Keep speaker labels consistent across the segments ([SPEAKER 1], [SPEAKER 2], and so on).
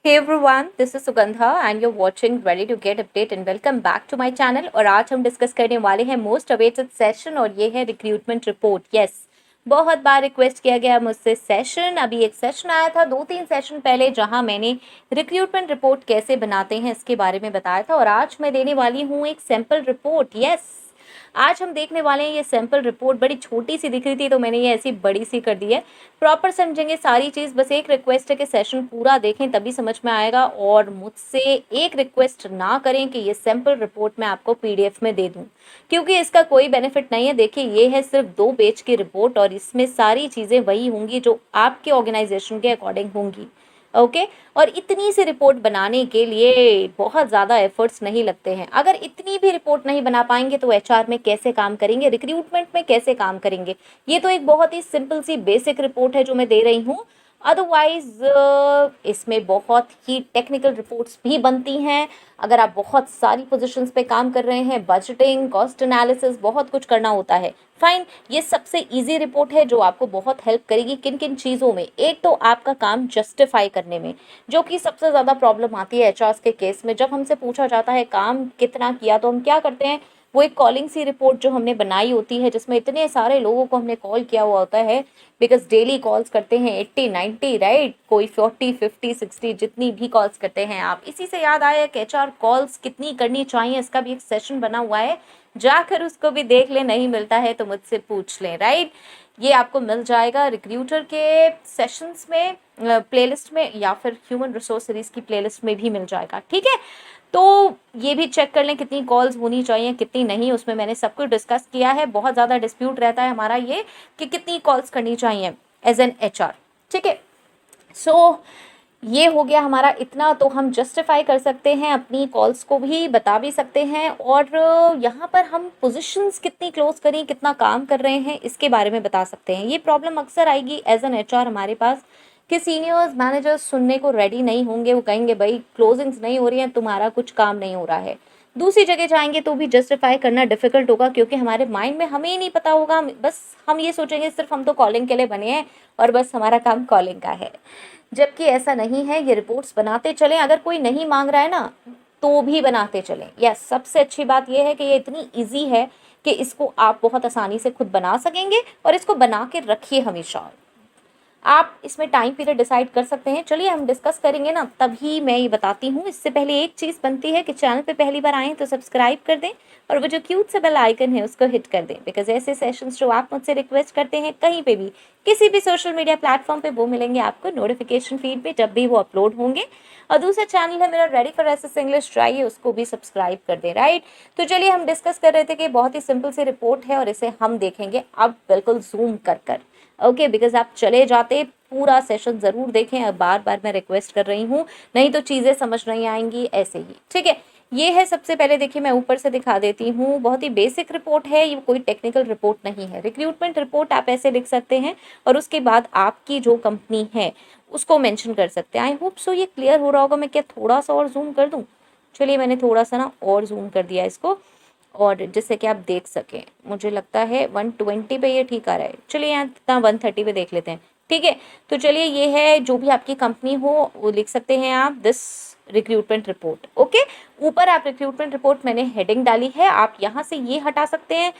[SPEAKER 1] Hey everyone, this is Sugandha and you're watching Ready to Get Update and welcome back to my channel। और आज हम discuss करने वाले हैं most awaited session और ये है रिक्रूटमेंट रिपोर्ट। यस, बहुत बार रिक्वेस्ट किया गया मुझसे सेशन। अभी एक सेशन आया था 2-3 सेशन पहले जहां मैंने रिक्रूटमेंट रिपोर्ट कैसे बनाते हैं इसके बारे में बताया था और आज मैं देने वाली हूँ एक सैम्पल रिपोर्ट। यस, आज हम देखने वाले हैं ये सैम्पल रिपोर्ट। बड़ी छोटी सी दिख रही थी तो मैंने ये ऐसी बड़ी सी कर दी है। प्रॉपर समझेंगे सारी चीज़। बस एक रिक्वेस्ट है कि सेशन पूरा देखें तभी समझ में आएगा और मुझसे एक रिक्वेस्ट ना करें कि ये सैम्पल रिपोर्ट मैं आपको पीडीएफ में दे दूं, क्योंकि इसका कोई बेनिफिट नहीं है। देखिए, ये है सिर्फ 2 पेज की रिपोर्ट और इसमें सारी चीज़ें वही होंगी जो आपके ऑर्गेनाइजेशन के अकॉर्डिंग होंगी। ओके और इतनी सी रिपोर्ट बनाने के लिए बहुत ज़्यादा एफर्ट्स नहीं लगते हैं। अगर इतनी भी रिपोर्ट नहीं बना पाएंगे तो एचआर में कैसे काम करेंगे, रिक्रूटमेंट में कैसे काम करेंगे। ये तो एक बहुत ही सिंपल सी बेसिक रिपोर्ट है जो मैं दे रही हूँ। अदरवाइज इसमें बहुत ही टेक्निकल रिपोर्ट्स भी बनती हैं। अगर आप बहुत सारी पोजीशंस पे काम कर रहे हैं, बजटिंग, कॉस्ट एनालिसिस, बहुत कुछ करना होता है। फाइन, ये सबसे इजी रिपोर्ट है जो आपको बहुत हेल्प करेगी किन किन चीज़ों में। एक तो आपका काम जस्टिफाई करने में, जो कि सबसे ज़्यादा प्रॉब्लम आती है एचआर के केस में। जब हमसे पूछा जाता है काम कितना किया तो हम क्या करते हैं, वो एक कॉलिंग सी रिपोर्ट जो हमने बनाई होती है जिसमें इतने सारे लोगों को हमने कॉल किया हुआ होता है, बिकॉज डेली कॉल्स करते हैं 80-90, राइट, कोई 40-50-60 जितनी भी कॉल्स करते हैं आप। इसी से याद आया कि एचआर कॉल्स कितनी करनी चाहिए, इसका भी एक सेशन बना हुआ है, जाकर उसको भी देख लें। नहीं मिलता है तो मुझसे पूछ लें, राइट। ये आपको मिल जाएगा रिक्रूटर के सेशंस में, प्लेलिस्ट में, या फिर ह्यूमन रिसोर्स सीरीज की प्लेलिस्ट में भी मिल जाएगा। ठीक है, तो ये भी चेक कर लें कितनी कॉल्स होनी चाहिए कितनी नहीं। उसमें मैंने सब कुछ डिस्कस किया है। बहुत ज़्यादा डिस्प्यूट रहता है हमारा ये कि कितनी कॉल्स करनी चाहिए एज एन एचआर। ठीक है, सो ये हो गया हमारा इतना। तो हम जस्टिफाई कर सकते हैं, अपनी कॉल्स को भी बता भी सकते हैं और यहाँ पर हम पोजीशंस कितनी क्लोज करें, कितना काम कर रहे हैं, इसके बारे में बता सकते हैं। ये प्रॉब्लम अक्सर आएगी एज एन एचआर हमारे पास कि सीनियर्स मैनेजर्स सुनने को रेडी नहीं होंगे। वो कहेंगे भाई क्लोजिंग्स नहीं हो रही हैं, तुम्हारा कुछ काम नहीं हो रहा है। दूसरी जगह जाएंगे तो भी जस्टिफाई करना डिफिकल्ट होगा, क्योंकि हमारे माइंड में हमें ही नहीं पता होगा। बस हम ये सोचेंगे सिर्फ हम तो कॉलिंग के लिए बने हैं और बस हमारा काम कॉलिंग का है, जबकि ऐसा नहीं है। ये रिपोर्ट्स बनाते चलें, अगर कोई नहीं मांग रहा है ना तो भी बनाते चलें। यस, सबसे अच्छी बात यह है कि ये इतनी इजी है कि इसको आप बहुत आसानी से खुद बना सकेंगे और इसको बना के रखिए हमेशा। आप इसमें टाइम पीरियड डिसाइड कर सकते हैं। चलिए हम डिस्कस करेंगे ना, तभी मैं ये बताती हूँ। इससे पहले एक चीज़ बनती है कि चैनल पे पहली बार आए तो सब्सक्राइब कर दें और वो जो क्यूट से बेल आइकन है उसको हिट कर दें, बिकॉज ऐसे सेशंस जो आप मुझसे रिक्वेस्ट करते हैं कहीं पे भी, किसी भी सोशल मीडिया प्लेटफॉर्म पे, वो मिलेंगे आपको नोटिफिकेशन फीड पे जब भी वो अपलोड होंगे। और दूसरा चैनल है मेरा रेडी फॉर एसएस इंग्लिश, जाइए उसको भी सब्सक्राइब कर दें, राइट। तो चलिए हम डिस्कस कर रहे थे कि बहुत ही सिंपल सी रिपोर्ट है और इसे हम देखेंगे अब बिल्कुल जूम कर कर। ओके, बिकॉज आप चले जाते पूरा सेशन ज़रूर देखें। अब बार बार मैं रिक्वेस्ट कर रही हूँ, नहीं तो चीज़ें समझ नहीं आएंगी ऐसे ही। ठीक है, ये है सबसे पहले। देखिए मैं ऊपर से दिखा देती हूँ, बहुत ही बेसिक रिपोर्ट है, ये कोई टेक्निकल रिपोर्ट नहीं है। रिक्रूटमेंट रिपोर्ट आप ऐसे लिख सकते हैं और उसके बाद आपकी जो कंपनी है उसको मेंशन कर सकते हैं। आई होप सो ये क्लियर हो रहा होगा। मैं क्या थोड़ा सा और जूम कर दूँ? चलिए मैंने थोड़ा सा ना और जूम कर दिया इसको, और जिससे कि आप देख सकें। मुझे लगता है 120 पे ये ठीक आ रहा है। चलिए यहाँ इतना 130 पे देख लेते हैं। ठीक है, तो चलिए ये है जो भी आपकी कंपनी हो वो लिख सकते हैं आप, दिस रिक्रूटमेंट रिपोर्ट। ओके, ऊपर आप रिक्रूटमेंट रिपोर्ट मैंने हेडिंग डाली है, आप यहाँ से ये हटा सकते हैं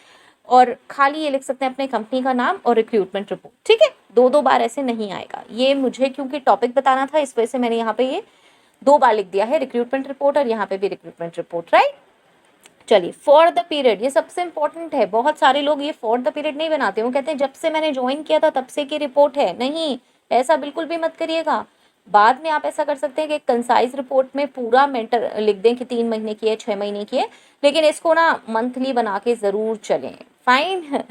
[SPEAKER 1] और खाली ये लिख सकते हैं अपने कंपनी का नाम और रिक्रूटमेंट रिपोर्ट। ठीक है, 2-2 बार ऐसे नहीं आएगा। ये मुझे क्योंकि टॉपिक बताना था इस वजह से मैंने यहाँ पे ये 2 बार लिख दिया है, रिक्रूटमेंट रिपोर्ट और यहाँ पे भी रिक्रूटमेंट रिपोर्ट, राइट। चलिए फॉर द पीरियड, ये सबसे इंपॉर्टेंट है। बहुत सारे लोग ये फॉर द पीरियड नहीं बनाते, वो कहते हैं जब से मैंने ज्वाइन किया था तब से की रिपोर्ट है। नहीं, ऐसा बिल्कुल भी मत करिएगा। बाद में आप ऐसा कर सकते हैं कि कंसाइज रिपोर्ट में पूरा मेंटर लिख दें कि 3 महीने की है, 6 महीने की है, लेकिन इसको ना मंथली बना के ज़रूर चलें। फाइन।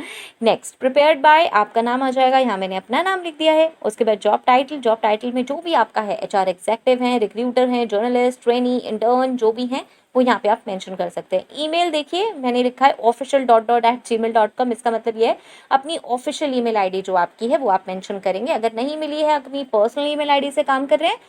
[SPEAKER 1] नेक्स्ट, प्रिपेयर्ड बाय, आपका नाम आ जाएगा, यहाँ मैंने अपना नाम लिख दिया है। उसके बाद जॉब टाइटल, जॉब टाइटल में जो भी आपका है, एचआर एग्जेक्टिव हैं, रिक्रूटर हैं, जर्नलिस्ट, ट्रेनी, इंटर्न, जो भी हैं वो यहाँ पे आप मेंशन कर सकते हैं। ईमेल देखिए मैंने लिखा है official.gmail.com, इसका मतलब ये है अपनी ऑफिशियल ईमेल आईडी जो आपकी है वो आप मेंशन करेंगे। अगर नहीं मिली है, अपनी पर्सनल ईमेल आईडी से काम कर रहे हैं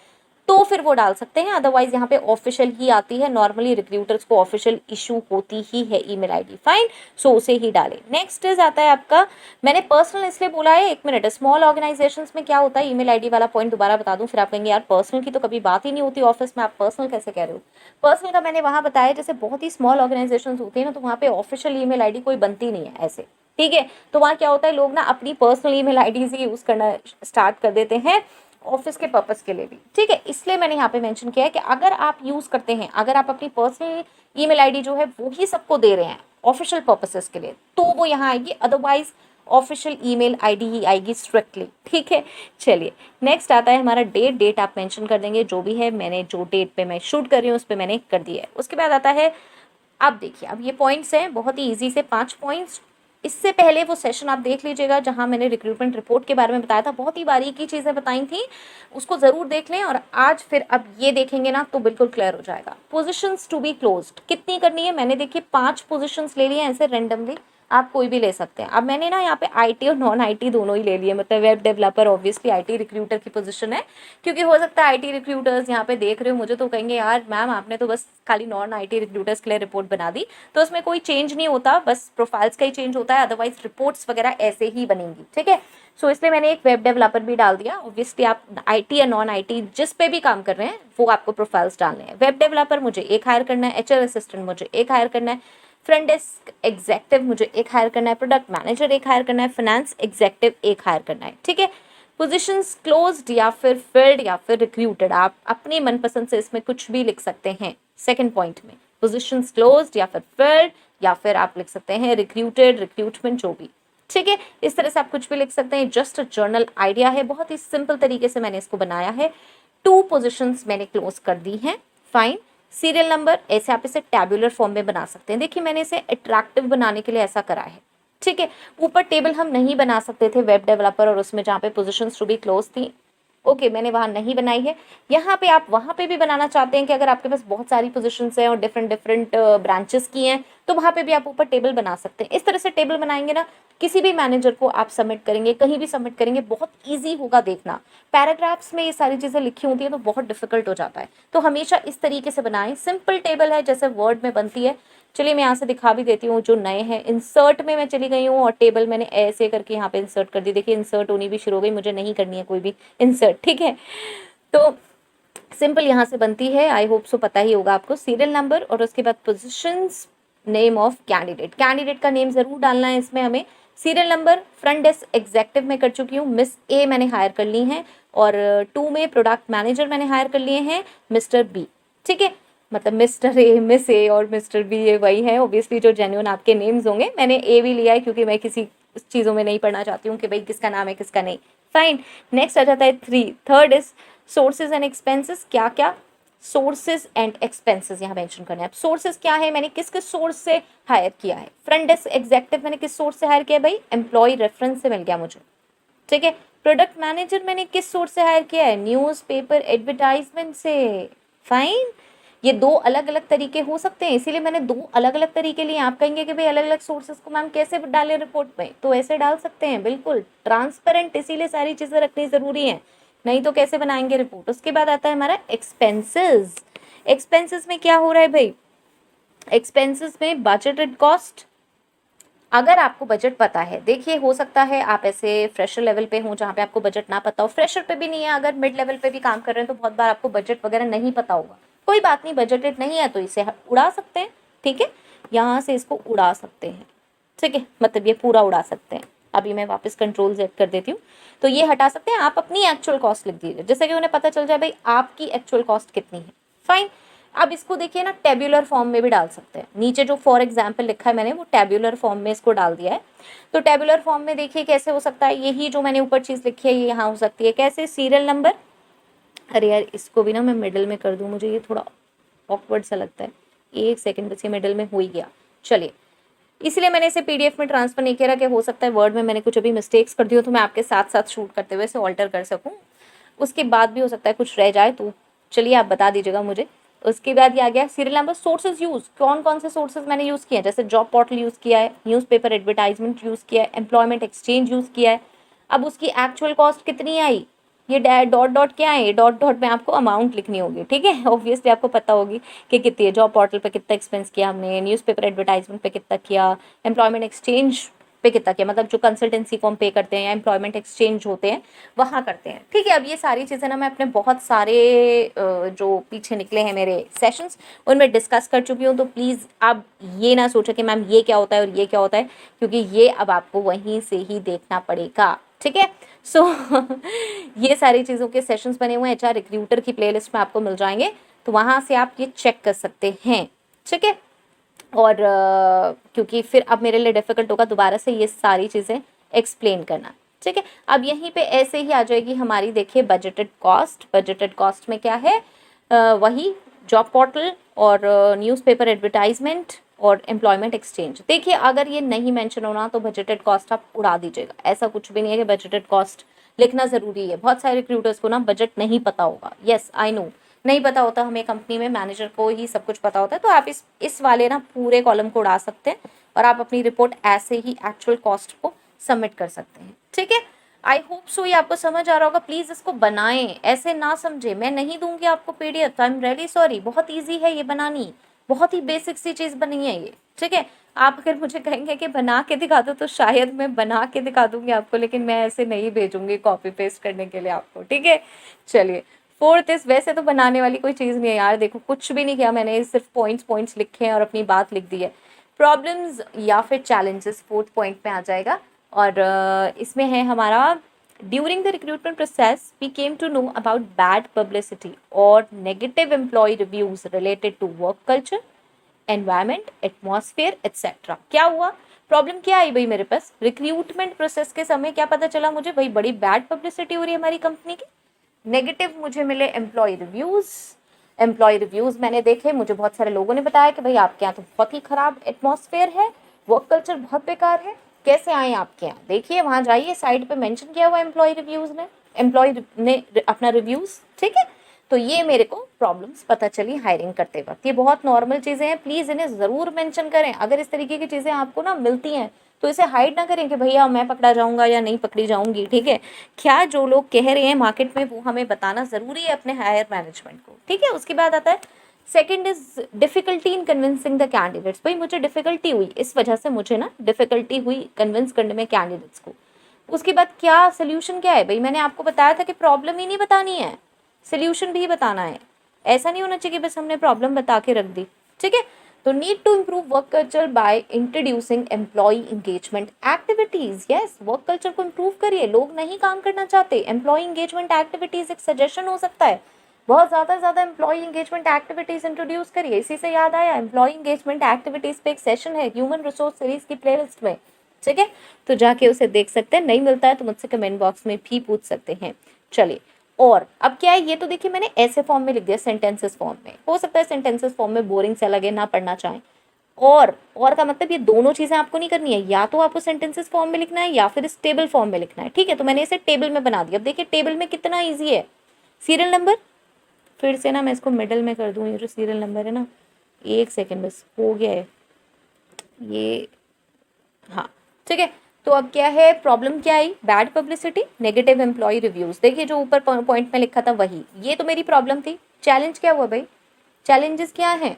[SPEAKER 1] तो फिर वो डाल सकते हैं, अदरवाइज यहाँ पे ऑफिशियल ही आती है, नॉर्मली रिक्रूटर्स को ऑफिशियल इशू होती ही है ईमेल आईडी, फाइन, सो उसे ही डालें। नेक्स्ट इज आता है आपका, मैंने पर्सनल इसलिए बोला है, एक मिनट, स्मॉल ऑर्गेनाइजेशंस में क्या होता है, ईमेल आईडी वाला पॉइंट दोबारा बता दूं, फिर आप कहेंगे यार पर्सनल की तो कभी बात ही नहीं होती ऑफिस में, आप पर्सनल कैसे कह रहे हो। पर्सनल का मैंने वहां बताया, जैसे बहुत ही स्मॉल ऑर्गेनाइजेशंस होती है ना, तो वहाँ पे ऑफिशियल ईमेल आईडी कोई बनती नहीं है ऐसे, ठीक है। तो वहाँ क्या होता है, लोग ना अपनी पर्सनल ईमेल आईडी से यूज करना स्टार्ट कर देते हैं ऑफिस के पर्पस के लिए भी, ठीक है। इसलिए मैंने यहाँ पे मेंशन किया है कि अगर आप यूज करते हैं, अगर आप अपनी पर्सनल ईमेल आईडी जो है वो ही सबको दे रहे हैं ऑफिशियल पर्पसेस के लिए, तो वो यहाँ आएगी, अदरवाइज ऑफिशियल ईमेल आईडी ही आएगी स्ट्रिक्टली, ठीक है। चलिए नेक्स्ट आता है हमारा डेट आप मेंशन कर देंगे, जो भी है, मैंने जो डेट पे मैं शूट कर रही हूँ उस पर मैंने कर दिया है। उसके बाद आता है, अब देखिए, अब ये पॉइंट्स हैं बहुत ही इजी से 5 पॉइंट्स। इससे पहले वो सेशन आप देख लीजिएगा जहां मैंने रिक्रूटमेंट रिपोर्ट के बारे में बताया था, बहुत ही बारीकी चीज़ें बताई थी, उसको ज़रूर देख लें। और आज फिर अब ये देखेंगे ना तो बिल्कुल क्लियर हो जाएगा। पोजीशंस टू बी क्लोज्ड कितनी करनी है, मैंने देखिए 5 पोजीशंस ले लिए हैं ऐसे रेंडमली, आप कोई भी ले सकते हैं। अब मैंने ना यहाँ पे आईटी और नॉन आईटी दोनों ही ले लिए, मतलब web developer obviously IT recruiter की पोजीशन है, क्योंकि हो सकता है आईटी रिक्रूटर्स यहाँ पे देख रहे हो मुझे तो कहेंगे यार मैम आपने तो बस खाली नॉन आईटी रिक्रूटर्स के लिए रिपोर्ट बना दी, तो उसमें कोई चेंज नहीं होता, बस प्रोफाइल्स का ही चेंज होता है, अदरवाइज रिपोर्ट्स वगैरह ऐसे ही बनेंगी, ठीक है। सो इसलिए मैंने एक वेब डेवलपर भी डाल दिया। ऑब्वियसली आप आईटी या नॉन आईटी जिस पे भी काम कर रहे हैं वो आपको प्रोफाइल्स डालने हैं। वेब डेवलपर मुझे एक हायर करना है, एचआर असिस्टेंट मुझे एक हायर करना है, फ्रंट डेस्क एग्जेक्टिव मुझे एक हायर करना है, प्रोडक्ट मैनेजर एक हायर करना है, फाइनेंस एग्जेक्टिव एक हायर करना है, ठीक है। पोजीशंस क्लोज्ड या फिर फिल्ड या फिर रिक्रूटेड, आप अपनी मनपसंद से इसमें कुछ भी लिख सकते हैं। सेकंड पॉइंट में पोजीशंस क्लोज्ड या फिर फिल्ड या फिर आप लिख सकते हैं रिक्रूटेड, रिक्रूटमेंट, जो भी, ठीक है। इस तरह से आप कुछ भी लिख सकते हैं, जस्ट अ जर्नल आइडिया है, बहुत ही सिंपल तरीके से मैंने इसको बनाया है। 2 पोजीशंस मैंने क्लोज कर दी हैं, फाइन। सीरियल नंबर ऐसे आप इसे टैबुलर फॉर्म में बना सकते हैं, देखिए मैंने इसे अट्रैक्टिव बनाने के लिए ऐसा करा है, ठीक है। ऊपर टेबल हम नहीं बना सकते थे वेब डेवलपर और उसमें जहाँ पे पोजीशंस टू बी क्लोज थी, ओके मैंने वहाँ नहीं बनाई है। यहाँ पे आप वहाँ पे भी बनाना चाहते हैं कि अगर आपके पास बहुत सारी पोजीशंस हैं और डिफरेंट डिफरेंट ब्रांचेस की हैं, तो वहाँ पे भी आप ऊपर टेबल बना सकते हैं। इस तरह से टेबल बनाएंगे ना, किसी भी मैनेजर को आप सबमिट करेंगे, कहीं भी सबमिट करेंगे, बहुत ईजी होगा देखना। पैराग्राफ्स में ये सारी चीज़ें लिखी होती है तो बहुत डिफिकल्ट हो जाता है, तो हमेशा इस तरीके से बनाएं। सिंपल टेबल है जैसे वर्ड में बनती है। चलिए मैं यहाँ से दिखा भी देती हूँ, जो नए हैं इंसर्ट में मैं चली गई हूँ और टेबल मैंने ऐसे करके यहाँ पे इंसर्ट कर दी, देखिए इंसर्ट होनी भी शुरू हो गई, मुझे नहीं करनी है कोई भी इंसर्ट, ठीक है। तो सिंपल यहाँ से बनती है, आई होप सो पता ही होगा आपको। सीरियल नंबर और उसके बाद positions, name of candidate, candidate का नेम जरूर डालना है इसमें हमें। Serial number, front desk executive में कर चुकी हूँ, मिस ए मैंने हायर कर ली हैं, और 2 में प्रोडक्ट मैनेजर मैंने हायर कर लिए हैं मिस्टर बी, ठीक है। मतलब मिस्टर ए, मिस ए और मिस्टर बी ये वही है ऑब्वियसली जो जेन्युइन आपके नेम्स होंगे। मैंने ए भी लिया है क्योंकि मैं किसी चीज़ों में नहीं पढ़ना चाहती हूँ कि भाई किसका नाम है किसका नहीं, फाइन। नेक्स्ट आ जाता है 3, third is sources and expenses, क्या क्या सोर्सेज एंड एक्सपेंसेस यहाँ मेंशन करना है। अब सोर्सेज क्या है, मैंने किस किस सोर्स से हायर किया है। फ्रंट डेस्क एग्जेक्टिव मैंने किस सोर्स से हायर किया है भाई, एम्प्लॉय रेफरेंस से मिल गया मुझे, ठीक है। प्रोडक्ट मैनेजर मैंने किस सोर्स से हायर किया है, न्यूज़ पेपर एडवर्टाइजमेंट से, फाइन। ये 2 अलग अलग तरीके हो सकते हैं, इसीलिए मैंने 2 अलग अलग तरीके लिए। आप कहेंगे कि भाई अलग अलग सोर्सेज को मैम कैसे डालें रिपोर्ट में, तो ऐसे डाल सकते हैं, बिल्कुल ट्रांसपेरेंट, इसीलिए सारी चीज़ें रखनी ज़रूरी है, नहीं तो कैसे बनाएंगे रिपोर्ट। उसके बाद आता है हमारा एक्सपेंसेस। एक्सपेंसेस में क्या हो रहा है भाई, एक्सपेंसेस में बजटेड कॉस्ट। अगर आपको बजट पता है, देखिए हो सकता है आप ऐसे फ्रेशर लेवल पे हो जहाँ पे आपको बजट ना पता हो, फ्रेशर पे भी नहीं है, अगर मिड लेवल पे भी काम कर रहे हैं तो बहुत बार आपको बजट वगैरह नहीं पता होगा, कोई बात नहीं, बजटेड नहीं है तो इसे उड़ा सकते हैं, ठीक है। यहाँ से इसको उड़ा सकते हैं, ठीक है, मतलब ये पूरा उड़ा सकते हैं। अभी मैं वापस कंट्रोल Z कर देती हूँ, तो ये हटा सकते हैं। आप अपनी एक्चुअल कॉस्ट लिख दीजिए, जैसे कि उन्हें पता चल जाए भाई आपकी एक्चुअल कॉस्ट कितनी है, फाइन। अब इसको देखिए ना टेब्यूलर फॉर्म में भी डाल सकते हैं, नीचे जो फॉर एग्जाम्पल लिखा है मैंने वो टेब्यूलर फॉर्म में इसको डाल दिया है। तो टेब्यूलर फॉर्म में देखिए कैसे हो सकता है, यही जो मैंने ऊपर चीज़ लिखी है ये यहाँ हो सकती है, कैसे, सीरियल नंबर, अरे यार इसको भी ना मैं मिडिल में कर दूँ, मुझे ये थोड़ा ऑकवर्ड सा लगता है, 1 सेकेंड बस, ये मिडिल में हो ही गया, चलिए। इसलिए मैंने इसे PDF में ट्रांसफर नहीं किया कि हो सकता है वर्ड में मैंने कुछ अभी मिस्टेक्स कर दी हो तो मैं आपके साथ साथ शूट करते हुए इसे ऑल्टर कर सकूं, उसके बाद भी हो सकता है कुछ रह जाए, तो चलिए आप बता दीजिएगा मुझे। उसके बाद ये आ गया सीरियल नंबर। सोर्सेज यूज़, कौन कौन से सोर्सेज मैंने यूज़ किए हैं, जैसे जॉब पोर्टल यूज़ किया है, न्यूज़पेपर एडवर्टाइजमेंट यूज़ किया है, एम्प्लॉयमेंट एक्सचेंज यूज़ किया है। अब उसकी एक्चुअल कॉस्ट कितनी आई, ये डॉट डॉट क्या है, ये डॉट डॉट में आपको अमाउंट लिखनी होगी, ठीक है। ऑब्वियसली आपको पता होगी कि कितनी है, जॉब पोर्टल पे कितना एक्सपेंस किया हमने, न्यूज़पेपर एडवर्टाइजमेंट पे कितना किया, एम्प्लॉयमेंट एक्सचेंज पे कितना किया, मतलब जो कंसल्टेंसी फॉर्म पे करते हैं या एम्प्लॉयमेंट एक्सचेंज होते हैं वहाँ करते हैं, ठीक है। अब ये सारी चीज़ें ना मैं अपने बहुत सारे जो पीछे निकले हैं मेरे सेशंस उनमें डिस्कस कर चुकी हूँ। तो प्लीज़ आप ये ना सोचो कि मैम ये क्या होता है और ये क्या होता है, क्योंकि ये अब आपको वहीं से ही देखना पड़ेगा, ठीक है। सो ये सारी चीज़ों के सेशंस बने हुए हैं एचआर रिक्रूटर की प्लेलिस्ट में आपको मिल जाएंगे, तो वहाँ से आप ये चेक कर सकते हैं, ठीक है। और क्योंकि फिर अब मेरे लिए डिफ़िकल्ट होगा दोबारा से ये सारी चीज़ें एक्सप्लेन करना, ठीक है। अब यहीं पे ऐसे ही आ जाएगी हमारी, देखिए बजटेड कॉस्ट। बजटेड कॉस्ट में क्या है, वही जॉब पोर्टल और न्यूज़पेपर एडवर्टाइजमेंट और एम्प्लॉयमेंट एक्सचेंज। देखिए अगर ये नहीं मेंशन होना तो बजटेड कॉस्ट आप उड़ा दीजिएगा, ऐसा कुछ भी नहीं है कि बजटेड कॉस्ट लिखना ज़रूरी है। बहुत सारे रिक्रूटर्स को ना बजट नहीं पता होगा, येस आई नो, नहीं पता होता, हमें कंपनी में मैनेजर को ही सब कुछ पता होता है। तो आप इस वाले ना पूरे कॉलम को उड़ा सकते हैं और आप अपनी रिपोर्ट ऐसे ही एक्चुअल कॉस्ट को सबमिट कर सकते हैं, ठीक है। आई होप सो ये आपको समझ आ रहा होगा। प्लीज़ इसको बनाएं, ऐसे ना समझे, मैं नहीं दूंगी आपको PDF, I am really sorry, बहुत ईजी है ये बनानी, बहुत ही बेसिक सी चीज़ बनी है ये, ठीक है। आप अगर मुझे कहेंगे कि बना के दिखा दो तो शायद मैं बना के दिखा दूंगी आपको, लेकिन मैं ऐसे नहीं भेजूंगी कॉपी पेस्ट करने के लिए आपको, ठीक है। चलिए फोर्थ इस, वैसे तो बनाने वाली कोई चीज़ नहीं है यार, देखो कुछ भी नहीं किया मैंने, सिर्फ पॉइंट्स पॉइंट्स लिखे हैं और अपनी बात लिख दी है। प्रॉब्लम्स या फिर चैलेंजेस फोर्थ पॉइंट में आ जाएगा। और इसमें है हमारा, during the recruitment process we came to know about bad publicity और negative employee reviews related to work culture, environment, atmosphere etcetera. क्या हुआ, प्रॉब्लम क्या आई भाई मेरे पास, रिक्रूटमेंट प्रोसेस के समय क्या पता चला मुझे, भाई बड़ी बैड पब्लिसिटी हो रही है हमारी कंपनी की। नेगेटिव मुझे मिले एम्प्लॉय रिव्यूज़, एम्प्लॉय रिव्यूज़ मैंने देखे, मुझे बहुत सारे लोगों ने बताया कि भाई आपके यहाँ तो बहुत ही ख़राब एटमॉस्फेयर है, वर्क कल्चर बहुत बेकार है। कैसे आए आपके यहाँ, देखिए वहाँ जाइए, साइड पे मेंशन किया हुआ एम्प्लॉय रिव्यूज़ ने, एम्प्लॉय ने अपना रिव्यूज़, ठीक है। तो ये मेरे को प्रॉब्लम्स पता चली हायरिंग करते वक्त। ये बहुत नॉर्मल चीज़ें हैं, प्लीज़ इन्हें ज़रूर मेंशन करें। अगर इस तरीके की चीज़ें आपको ना मिलती हैं तो इसे हाइड ना करें कि भैया मैं पकड़ा जाऊंगा या नहीं पकड़ी जाऊंगी, ठीक है। क्या जो लोग कह रहे हैं मार्केट में वो हमें बताना ज़रूरी है अपने हायर मैनेजमेंट को, ठीक है। उसके बाद आता है second is difficulty in convincing the candidates. भाई मुझे डिफ़िकल्टी हुई, इस वजह से मुझे ना डिफ़िकल्टी हुई कन्विंस करने में कैंडिडेट्स को। उसके बाद क्या सोल्यूशन क्या है, भाई मैंने आपको बताया था कि प्रॉब्लम ही नहीं बतानी है, सोल्यूशन भी बताना है। ऐसा नहीं होना चाहिए कि बस हमने प्रॉब्लम बता के रख दी, ठीक है। तो need to improve work culture by introducing employee engagement activities. Yes, work culture को इम्प्रूव करिए, लोग नहीं काम करना चाहते, एम्प्लॉय इंगेजमेंट एक्टिविटीज एक सजेशन हो सकता है, बहुत ज़्यादा एम्प्लॉय इंगेजमेंट एक्टिविटीज इंट्रोड्यूस करिए। इसी से याद आया, एम्प्लॉय इंगेजमेंट एक्टिविटीज पे एक सेशन है ह्यूमन रिसोर्स सीरीज की प्लेलिस्ट में, ठीक है। तो जाके उसे देख सकते हैं, नहीं मिलता है तो मुझसे कमेंट बॉक्स में भी पूछ सकते हैं। चलिए, और अब क्या है, ये तो देखिए मैंने ऐसे फॉर्म में लिख दिया, सेंटेंसेस फॉर्म में, हो सकता है सेंटेंसेस फॉर्म में बोरिंग सा लगे, ना पढ़ना चाहें। और का मतलब ये दोनों चीज़ें आपको नहीं करनी है, या तो आपको सेंटेंसेस फॉर्म में लिखना है या फिर इस टेबल फॉर्म में लिखना है, ठीक है। तो मैंने इसे टेबल में बना दिया। अब देखिए टेबल में कितना ईजी है, सीरियल नंबर, फिर से ना मैं इसको मिडल में कर दूँ, ये जो सीरियल नंबर है ना, एक सेकेंड बस, हो गया है ये, हाँ ठीक है। तो अब क्या है, प्रॉब्लम क्या आई, bad publicity, negative employee reviews. देखिए जो ऊपर पॉइंट में लिखा था वही, ये तो मेरी प्रॉब्लम थी। चैलेंज क्या हुआ भाई, चैलेंजेस क्या हैं,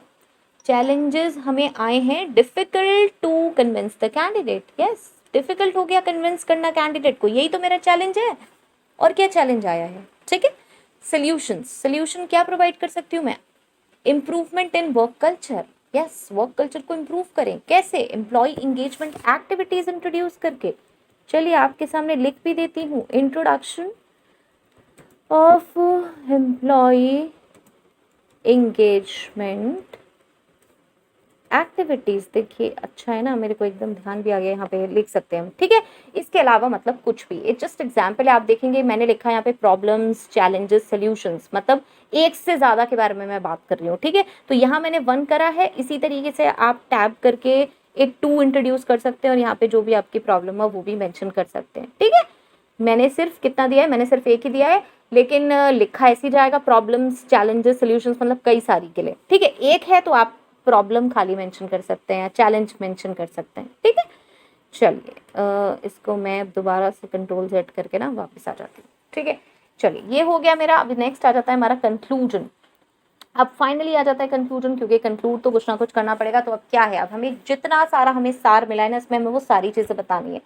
[SPEAKER 1] चैलेंजेस हमें आए हैं difficult to convince the candidate. Yes, difficult हो गया कन्विंस करना कैंडिडेट को, यही तो मेरा चैलेंज है। और क्या चैलेंज आया है, ठीक है। सोल्यूशन क्या प्रोवाइड कर सकती हूँ मैं, improvement in work culture. Yes, work culture को इम्प्रूव करें, कैसे, एम्प्लॉय इंगेजमेंट एक्टिविटीज इंट्रोड्यूस करके। चलिए आपके सामने लिख भी देती हूँ, introduction of employee engagement activities. देखिए अच्छा है ना, मेरे को एकदम ध्यान भी आ गया, यहाँ पे लिख सकते हैं हम, ठीक है। इसके अलावा मतलब कुछ भी, इट जस्ट एग्जाम्पल है। आप देखेंगे मैंने लिखा है यहाँ पे प्रॉब्लम्स, चैलेंजेस, सॉल्यूशंस, मतलब एक से ज़्यादा के बारे में मैं बात कर रही हूँ, ठीक है। तो यहाँ मैंने 1 करा है, इसी तरीके से आप टैब करके एक 2 इंट्रोड्यूस कर सकते हैं और यहाँ पे जो भी आपकी प्रॉब्लम है वो भी मैंशन कर सकते हैं, ठीक है। मैंने सिर्फ कितना दिया है, मैंने सिर्फ एक ही दिया है, लेकिन लिखा ऐसे जाएगा, प्रॉब्लम्स, चैलेंजेस, सॉल्यूशंस, मतलब कई सारी के लिए, ठीक है। एक है तो आप प्रॉब्लम खाली मेंशन कर सकते हैं या चैलेंज मेंशन कर सकते हैं, ठीक है। चलिए इसको मैं दोबारा से कंट्रोल Z करके ना वापस आ जाती हूँ, ठीक है। चलिए ये हो गया मेरा। अभी नेक्स्ट आ जाता है हमारा कंक्लूजन। अब फाइनली आ जाता है कंक्लूजन, क्योंकि कंक्लूड तो कुछ ना कुछ करना पड़ेगा। तो अब क्या है, अब हमें जितना सारा हमें सार मिला है ना, इसमें हमें वो सारी चीज़ें बतानी है।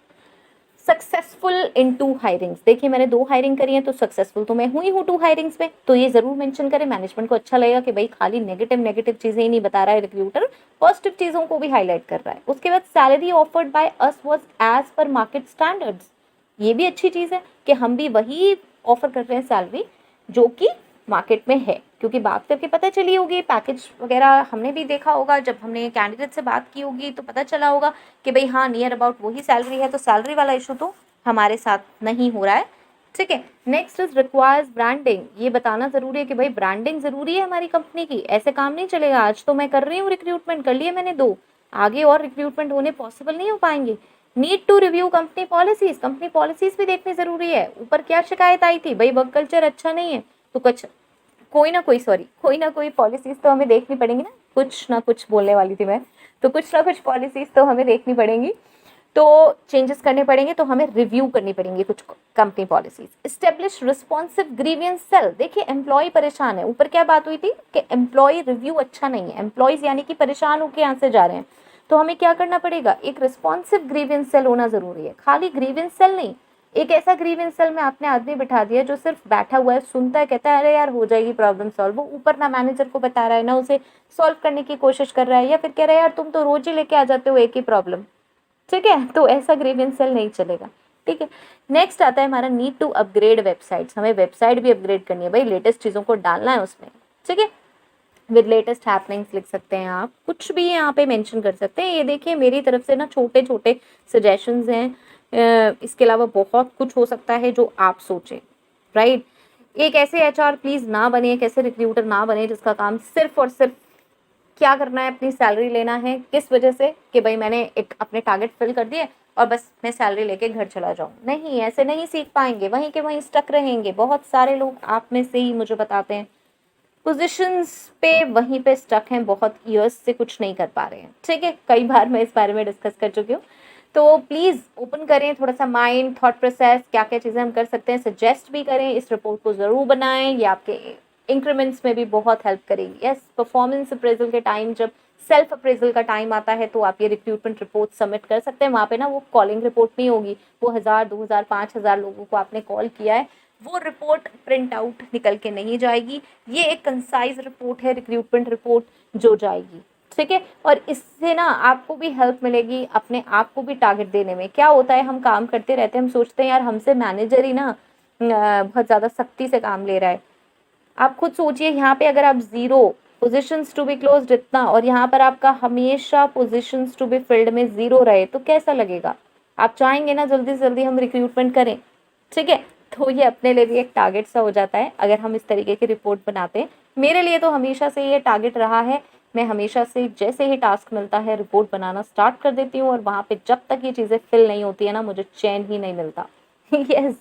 [SPEAKER 1] सक्सेसफुल इन 2 हायरिंग्स, देखिए मैंने 2 हायरिंग करी है, तो सक्सेसफुल तो मैं हुई हूँ 2 हायरिंग्स में। तो ये जरूर मेंशन करें, मैनेजमेंट को अच्छा लगेगा कि भाई खाली नेगेटिव नेगेटिव चीजें ही नहीं बता रहा है रिक्रूटर, पॉजिटिव चीजों को भी हाईलाइट कर रहा है। उसके बाद salary offered by us was as per market standards, ये भी अच्छी चीज है कि हम भी वही ऑफर कर रहे हैं सैलरी जो कि मार्केट में है, क्योंकि बात करके पता चली होगी, पैकेज वगैरह हमने भी देखा होगा, जब हमने कैंडिडेट से बात की होगी तो पता चला होगा कि भाई हाँ नियर अबाउट वही सैलरी है। तो सैलरी वाला इशू तो हमारे साथ नहीं हो रहा है, ठीक है। नेक्स्ट इज रिक्वायर्स ब्रांडिंग, ये बताना जरूरी है कि भाई ब्रांडिंग जरूरी है हमारी कंपनी की, ऐसे काम नहीं चलेगा। आज तो मैं कर रही हूँ रिक्रूटमेंट, कर लिए मैंने 2, आगे और रिक्रूटमेंट होने पॉसिबल नहीं हो पाएंगे। Need to review company policies भी देखनी जरूरी है। ऊपर क्या शिकायत आई थी, भाई वर्क कल्चर अच्छा नहीं है, तो कोई ना कोई पॉलिसीज तो हमें देखनी पड़ेंगी ना, कुछ ना कुछ बोलने वाली थी मैं, तो कुछ ना कुछ पॉलिसीज तो हमें देखनी पड़ेंगी, तो चेंजेस करने पड़ेंगे, तो हमें रिव्यू करनी पड़ेंगी कुछ company policies. Establish responsive grievance cell, देखिए एम्प्लॉय परेशान है, ऊपर क्या बात हुई थी कि एम्प्लॉय रिव्यू अच्छा नहीं है, एम्प्लॉयज यानी कि परेशान होकर यहाँ से जा रहे हैं, तो हमें क्या करना पड़ेगा, एक रिस्पॉन्सिव ग्रीवियंस सेल होना जरूरी है। खाली ग्रीवियंस सेल नहीं, एक ऐसा ग्रीवेंस सेल में आपने आदमी बिठा दिया जो सिर्फ बैठा हुआ है, सुनता है, कहता है अरे यार हो जाएगी प्रॉब्लम सॉल्व, वो ऊपर ना मैनेजर को बता रहा है ना उसे सॉल्व करने की कोशिश कर रहा है, या फिर कह रहा है यार तुम तो रोज ही लेके आ जाते हो एक ही प्रॉब्लम, ठीक है। तो ऐसा ग्रीवेंस सेल नहीं चलेगा, ठीक है। नेक्स्ट आता है हमारा नीड टू अपग्रेड वेबसाइट्स, हमें वेबसाइट भी अपग्रेड करनी है भाई, लेटेस्ट चीज़ों को डालना है उसमें, ठीक है। विद लेटेस्ट हैपनिंग्स लिख सकते हैं आप, कुछ भी यहाँ पे मेंशन कर सकते हैं। ये देखिए मेरी तरफ से ना छोटे छोटे सजेशंस हैं, इसके अलावा बहुत कुछ हो सकता है जो आप सोचें, राइट। एक ऐसे एचआर प्लीज ना बने, एक ऐसे रिक्रूटर ना बने जिसका काम सिर्फ और सिर्फ क्या करना है, अपनी सैलरी लेना है, किस वजह से कि भाई मैंने एक अपने टारगेट फिल कर दिए और बस मैं सैलरी लेके घर चला जाऊं। नहीं, ऐसे नहीं सीख पाएंगे, वहीं के वहीं स्टक रहेंगे। बहुत सारे लोग आप में से ही मुझे बताते हैं पोजीशंस पे वहीं पे स्टक हैं, बहुत ईयर्स से कुछ नहीं कर पा रहे हैं, ठीक है। कई बार मैं इस बारे में डिस्कस कर चुकी हूँ। तो प्लीज़ ओपन करें थोड़ा सा माइंड, थॉट प्रोसेस, क्या क्या चीज़ें हम कर सकते हैं, सजेस्ट भी करें, इस रिपोर्ट को ज़रूर बनाएं, ये आपके इंक्रीमेंट्स में भी बहुत हेल्प करेगी। यस, परफॉर्मेंस अप्रेजल के टाइम जब सेल्फ अप्रेजल का टाइम आता है तो आप ये रिक्रूटमेंट रिपोर्ट सबमिट कर सकते हैं। वहाँ पे ना वो कॉलिंग रिपोर्ट नहीं होगी, वो 1000, 2000, 5000 लोगों को आपने कॉल किया है, वो रिपोर्ट प्रिंट आउट निकल के नहीं जाएगी। ये एक कंसाइज रिपोर्ट है, रिक्रूटमेंट रिपोर्ट जो जाएगी, ठीक है। और इससे ना आपको भी हेल्प मिलेगी अपने आप को भी टारगेट देने में। क्या होता है, हम काम करते रहते हैं, हम सोचते हैं यार हमसे मैनेजर ही ना बहुत ज़्यादा सख्ती से काम ले रहा है। आप खुद सोचिए, यहाँ पे अगर आप 0 पोजीशंस टू बी क्लोज्ड इतना, और यहाँ पर आपका हमेशा पोजीशंस टू बी फिल्ड में 0 रहे, तो कैसा लगेगा। आप चाहेंगे ना जल्दी से जल्दी हम रिक्रूटमेंट करें, ठीक है। तो ये अपने लिए भी एक टारगेट सा हो जाता है अगर हम इस तरीके की रिपोर्ट बनाते हैं। मेरे लिए तो हमेशा से ये टारगेट रहा है, मैं हमेशा से जैसे ही टास्क मिलता है रिपोर्ट बनाना स्टार्ट कर देती हूँ, और वहाँ पे जब तक ये चीज़ें फिल नहीं होती है ना, मुझे चैन ही नहीं मिलता। यस,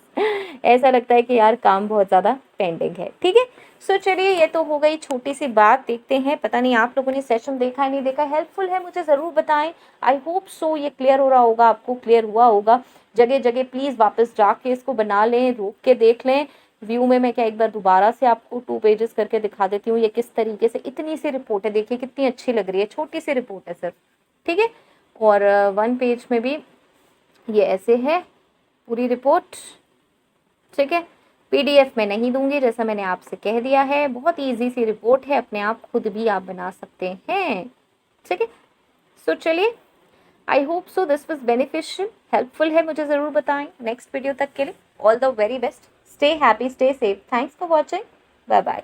[SPEAKER 1] ऐसा लगता है कि यार काम बहुत ज़्यादा पेंडिंग है, ठीक है। सो चलिए, ये तो हो गई छोटी सी बात। देखते हैं, पता नहीं आप लोगों ने सेशन देखा है नहीं देखा, हेल्पफुल है मुझे ज़रूर बताएं। आई होप सो ये क्लियर हो रहा होगा, आपको क्लियर हुआ होगा। जगह जगह प्लीज़ वापस जाके इसको बना लें, रोक के देख लें। व्यू में मैं क्या एक बार दोबारा से आपको 2 पेजेस करके दिखा देती हूँ, ये किस तरीके से, इतनी सी रिपोर्ट है, देखिए कितनी अच्छी लग रही है, छोटी सी रिपोर्ट है सिर्फ, ठीक है। और 1 पेज में भी ये ऐसे है पूरी रिपोर्ट, ठीक है। पीडीएफ में नहीं दूंगी, जैसा मैंने आपसे कह दिया है, बहुत इजी सी रिपोर्ट है, अपने आप खुद भी आप बना सकते हैं, ठीक है। सो चलिए, I hope so this was beneficial, helpful है, मुझे ज़रूर बताएं। नेक्स्ट वीडियो तक के लिए all the very best, stay happy, stay safe, thanks for watching, bye bye.